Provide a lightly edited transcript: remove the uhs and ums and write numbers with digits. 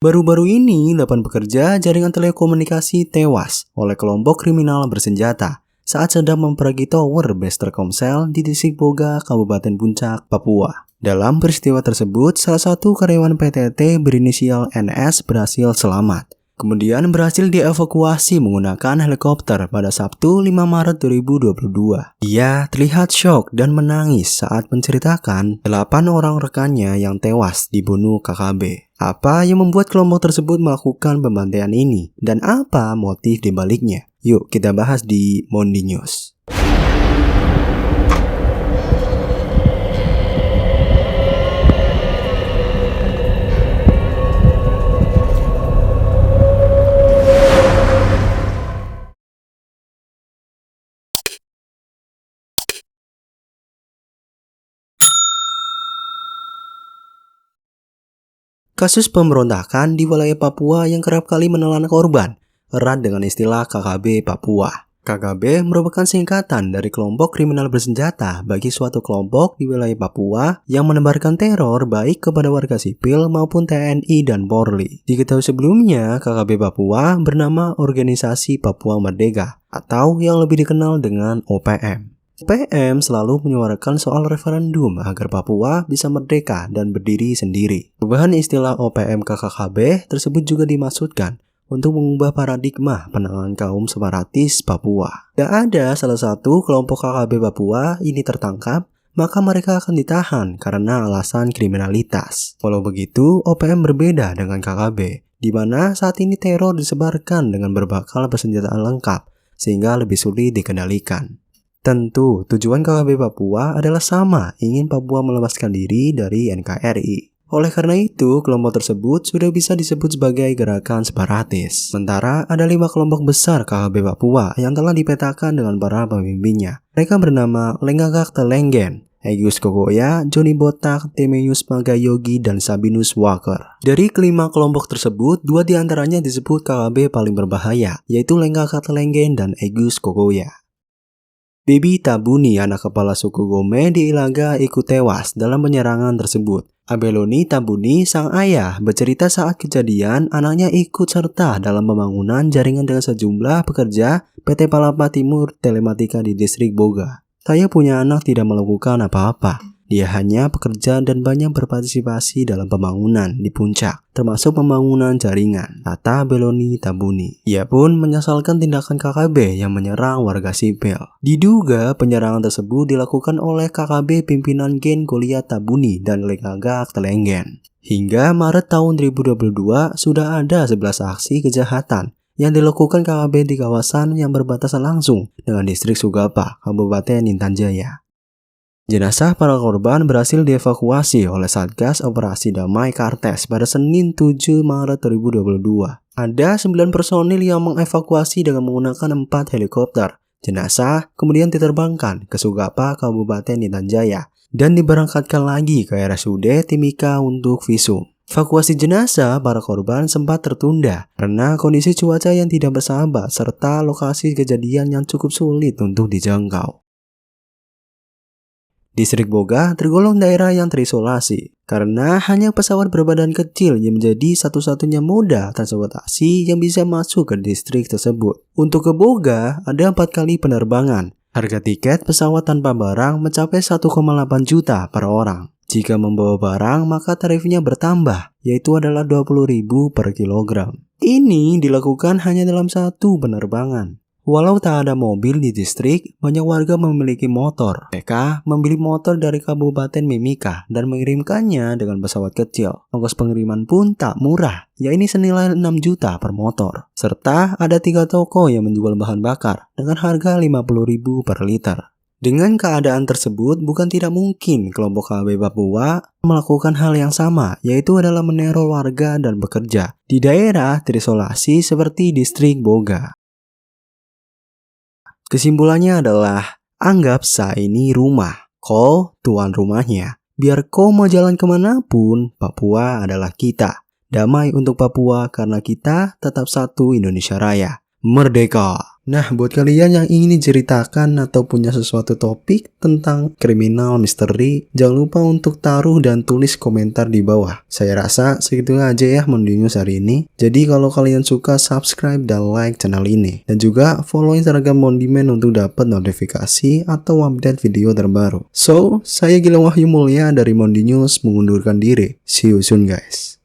Baru-baru ini, 8 pekerja jaringan telekomunikasi tewas oleh kelompok kriminal bersenjata saat sedang memperagi tower base Telkomsel di Distrik Boga, Kabupaten Puncak, Papua. Dalam peristiwa tersebut, salah satu karyawan PTT berinisial NS berhasil selamat. Kemudian berhasil dievakuasi menggunakan helikopter pada Sabtu 5 Maret 2022. Ia terlihat syok dan menangis saat menceritakan 8 orang rekannya yang tewas dibunuh KKB. Apa yang membuat kelompok tersebut melakukan pembantaian ini? Dan apa motif dibaliknya? Yuk kita bahas di Mondi News. Kasus pemberontakan di wilayah Papua yang kerap kali menelan korban erat dengan istilah KKB Papua. KKB merupakan singkatan dari kelompok kriminal bersenjata bagi suatu kelompok di wilayah Papua yang menebarkan teror baik kepada warga sipil maupun TNI dan Polri. Diketahui sebelumnya, KKB Papua bernama Organisasi Papua Merdeka atau yang lebih dikenal dengan OPM. OPM selalu menyuarakan soal referendum agar Papua bisa merdeka dan berdiri sendiri. Perubahan istilah OPM ke KKB tersebut juga dimaksudkan untuk mengubah paradigma penanganan kaum separatis Papua. Tidak ada salah satu kelompok KKB Papua ini tertangkap, maka mereka akan ditahan karena alasan kriminalitas. Walau begitu, OPM berbeda dengan KKB, di mana saat ini teror disebarkan dengan berbekal persenjataan lengkap, sehingga lebih sulit dikendalikan. Tentu, tujuan KKB Papua adalah sama, ingin Papua melepaskan diri dari NKRI. Oleh karena itu, kelompok tersebut sudah bisa disebut sebagai gerakan separatis. Sementara ada 5 kelompok besar KKB Papua yang telah dipetakan dengan para pemimpinnya. Mereka bernama Lenggagak Telenggen, Egyus Kogoya, Johnny Botak, Temeus Magayogi, dan Sabinus Walker. Dari kelima kelompok tersebut, 2 diantaranya disebut KKB paling berbahaya, yaitu Lenggagak Telenggen dan Egyus Kogoya. Bibi Tabuni, anak kepala suku Gome di Ilaga, ikut tewas dalam penyerangan tersebut. Abeloni Tabuni, sang ayah, bercerita saat kejadian anaknya ikut serta dalam pembangunan jaringan dengan sejumlah pekerja PT Palapa Timur Telematika di Distrik Boga. Saya punya anak tidak melakukan apa-apa. Dia hanya bekerja dan banyak berpartisipasi dalam pembangunan di puncak, termasuk pembangunan jaringan, kata Beloni Tabuni. Ia pun menyesalkan tindakan KKB yang menyerang warga sipil. Diduga penyerangan tersebut dilakukan oleh KKB pimpinan Gen Goliat Tabuni dan Lenggagak Telenggen. Hingga Maret tahun 2022 sudah ada 11 aksi kejahatan yang dilakukan KKB di kawasan yang berbatasan langsung dengan distrik Sugapa, Kabupaten Intan Jaya. Jenazah para korban berhasil dievakuasi oleh Satgas Operasi Damai Kartes pada Senin 7 Maret 2022. Ada 9 personil yang mengevakuasi dengan menggunakan 4 helikopter. Jenazah kemudian diterbangkan ke Sugapa, Kabupaten Intan Jaya, dan diberangkatkan lagi ke RSUD Timika untuk visum. Evakuasi jenazah para korban sempat tertunda karena kondisi cuaca yang tidak bersahabat serta lokasi kejadian yang cukup sulit untuk dijangkau. Distrik Boga tergolong daerah yang terisolasi karena hanya pesawat berbadan kecil yang menjadi satu-satunya moda transportasi yang bisa masuk ke distrik tersebut. Untuk ke Boga ada 4 kali penerbangan. Harga tiket pesawat tanpa barang mencapai 1,8 juta per orang. Jika membawa barang maka tarifnya bertambah, yaitu adalah 20.000 per kilogram. Ini dilakukan hanya dalam 1 penerbangan. Walau tak ada mobil di distrik, banyak warga memiliki motor. Mereka membeli motor dari Kabupaten Mimika dan mengirimkannya dengan pesawat kecil. Ongkos pengiriman pun tak murah, yakni senilai 6 juta per motor. Serta ada 3 toko yang menjual bahan bakar dengan harga 50.000 per liter. Dengan keadaan tersebut, bukan tidak mungkin kelompok KKB Papua melakukan hal yang sama, yaitu adalah meneror warga dan bekerja di daerah terisolasi seperti distrik Boga. Kesimpulannya adalah, anggap saya ini rumah, kau tuan rumahnya. Biar kau mau jalan kemanapun, Papua adalah kita. Damai untuk Papua karena kita tetap satu Indonesia Raya. Merdeka! Nah, buat kalian yang ingin diceritakan atau punya sesuatu topik tentang kriminal, misteri, jangan lupa untuk taruh dan tulis komentar di bawah. Saya rasa segitu aja ya Mondi News hari ini. Jadi kalau kalian suka, subscribe dan like channel ini. Dan juga follow Instagram Mondiman untuk dapat notifikasi atau update video terbaru. So, saya Gilang Wahyu Mulya dari Mondi News mengundurkan diri. See you soon guys.